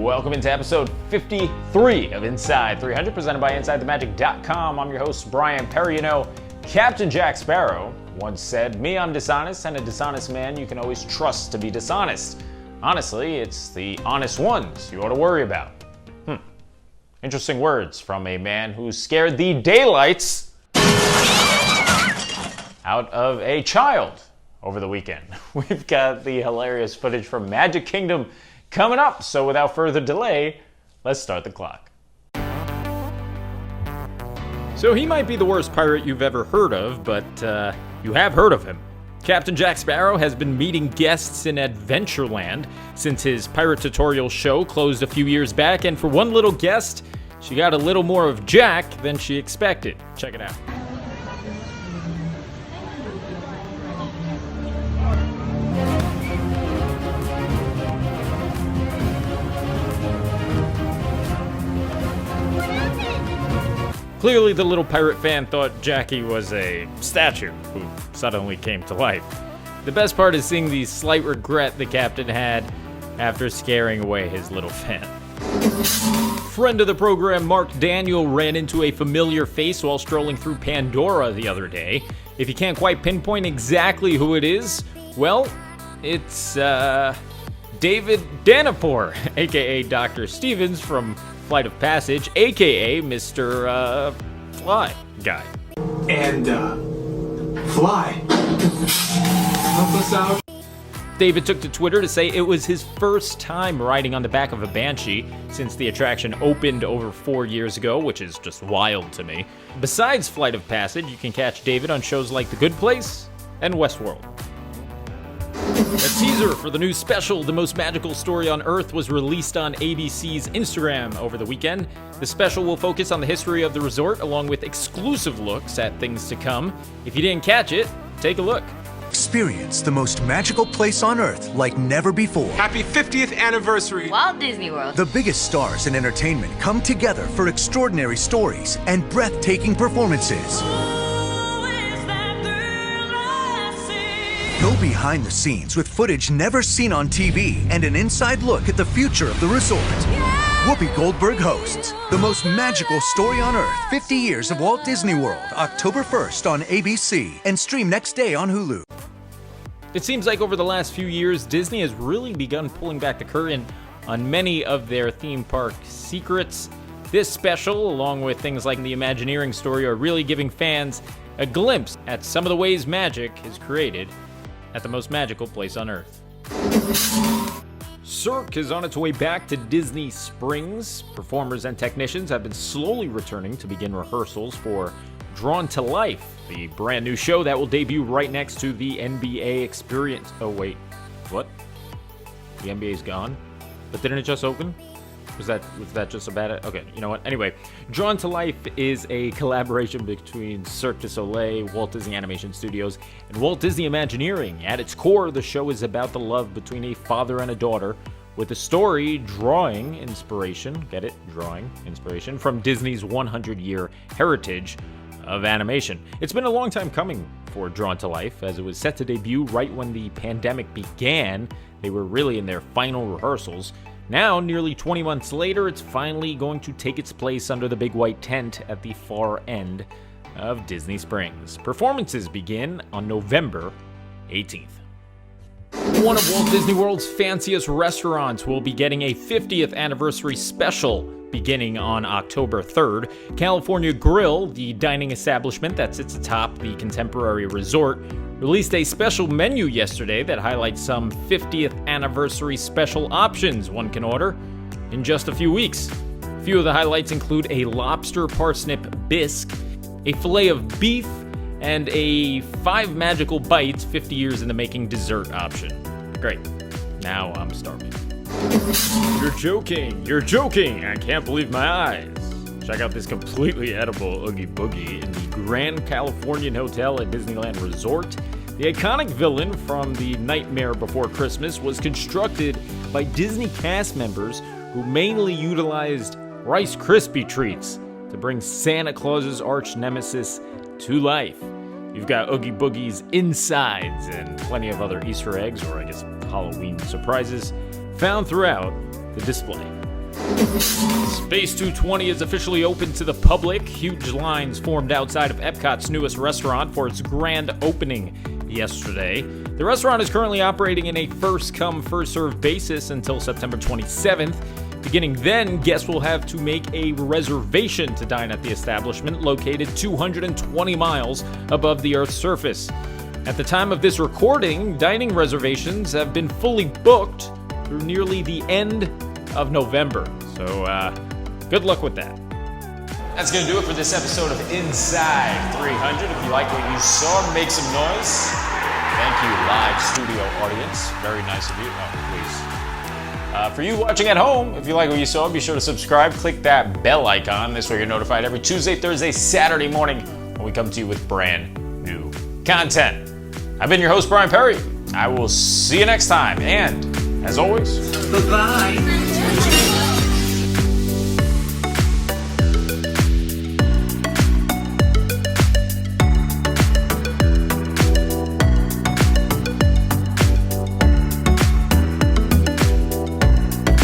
Welcome into episode 53 of Inside 300, presented by InsideTheMagic.com. I'm your host, Brian Perry. You know, Captain Jack Sparrow once said, "Me, I'm dishonest, and a dishonest man you can always trust to be dishonest. Honestly, it's the honest ones you ought to worry about." Interesting words from a man who scared the daylights out of a child over the weekend. We've got the hilarious footage from Magic Kingdom coming up, so without further delay, let's start the clock. So he might be the worst pirate you've ever heard of, but you have heard of him. Captain Jack Sparrow has been meeting guests in Adventureland since his pirate tutorial show closed a few years back, and for one little guest, she got a little more of Jack than she expected. Check it out. Clearly, the little pirate fan thought Jackie was a statue who suddenly came to life. The best part is seeing the slight regret the captain had after scaring away his little fan. Friend of the program, Mark Daniel, ran into a familiar face while strolling through Pandora the other day. If you can't quite pinpoint exactly who it is, well, it's David Danapor, aka Dr. Stevens from Flight of Passage, aka Mr. Fly Guy. And, Fly. Help us out. David took to Twitter to say it was his first time riding on the back of a banshee since the attraction opened over 4 years ago, which is just wild to me. Besides Flight of Passage, you can catch David on shows like The Good Place and Westworld. A teaser for the new special, The Most Magical Story on Earth, was released on ABC's Instagram over the weekend. The special will focus on the history of the resort, along with exclusive looks at things to come. If you didn't catch it, take a look. Experience the most magical place on Earth like never before. Happy 50th anniversary. Walt Disney World. The biggest stars in entertainment come together for extraordinary stories and breathtaking performances. Go behind the scenes with footage never seen on TV and an inside look at the future of the resort. Whoopi Goldberg hosts The Most Magical Story on Earth, 50 Years of Walt Disney World, October 1st on ABC, and stream next day on Hulu. It seems like over the last few years, Disney has really begun pulling back the curtain on many of their theme park secrets. This special, along with things like the Imagineering story, are really giving fans a glimpse at some of the ways magic is created at the most magical place on Earth. Cirque is on its way back to Disney Springs. Performers and technicians have been slowly returning to begin rehearsals for Drawn to Life, the brand new show that will debut right next to the NBA Experience. Oh wait, what? The NBA's gone? But didn't it just open? Was that just about it? Okay, you know what? Anyway, Drawn to Life is a collaboration between Cirque du Soleil, Walt Disney Animation Studios, and Walt Disney Imagineering. At its core, the show is about the love between a father and a daughter, with the story drawing inspiration, get it? Drawing inspiration, from Disney's 100-year heritage of animation. It's been a long time coming for Drawn to Life, as it was set to debut right when the pandemic began. They were really in their final rehearsals. Now, nearly 20 months later, it's finally going to take its place under the big white tent at the far end of Disney Springs. Performances begin on November 18th. One of Walt Disney World's fanciest restaurants will be getting a 50th anniversary special beginning on October 3rd. California Grill, the dining establishment that sits atop the contemporary resort, released a special menu yesterday that highlights some 50th anniversary special options one can order in just a few weeks. A few of the highlights include a lobster parsnip bisque, a filet of beef, and a 5 magical bites 50 years in the making dessert option. Great. Now I'm starving. You're joking, I can't believe my eyes. Check out this completely edible Oogie Boogie in the Grand Californian Hotel at Disneyland Resort. The iconic villain from The Nightmare Before Christmas was constructed by Disney cast members who mainly utilized Rice Krispie treats to bring Santa Claus's arch nemesis to life. You've got Oogie Boogie's insides and plenty of other Easter eggs, or I guess Halloween surprises, found throughout the display. Space 220 is officially open to the public. Huge lines formed outside of Epcot's newest restaurant for its grand opening yesterday. The restaurant is currently operating in a first-come, first-served basis until September 27th. Beginning then, guests will have to make a reservation to dine at the establishment located 220 miles above the Earth's surface. At the time of this recording, dining reservations have been fully booked through nearly the end of November. So, good luck with that. That's going to do it for this episode of Inside 300. If you like what you saw, make some noise. Thank you, live studio audience. Very nice of you. Oh, please. For you watching at home, if you like what you saw, be sure to subscribe. Click that bell icon. This way you're notified every Tuesday, Thursday, Saturday morning when we come to you with brand new content. I've been your host, Brian Perry. I will see you next time. And, as always, Bye-bye.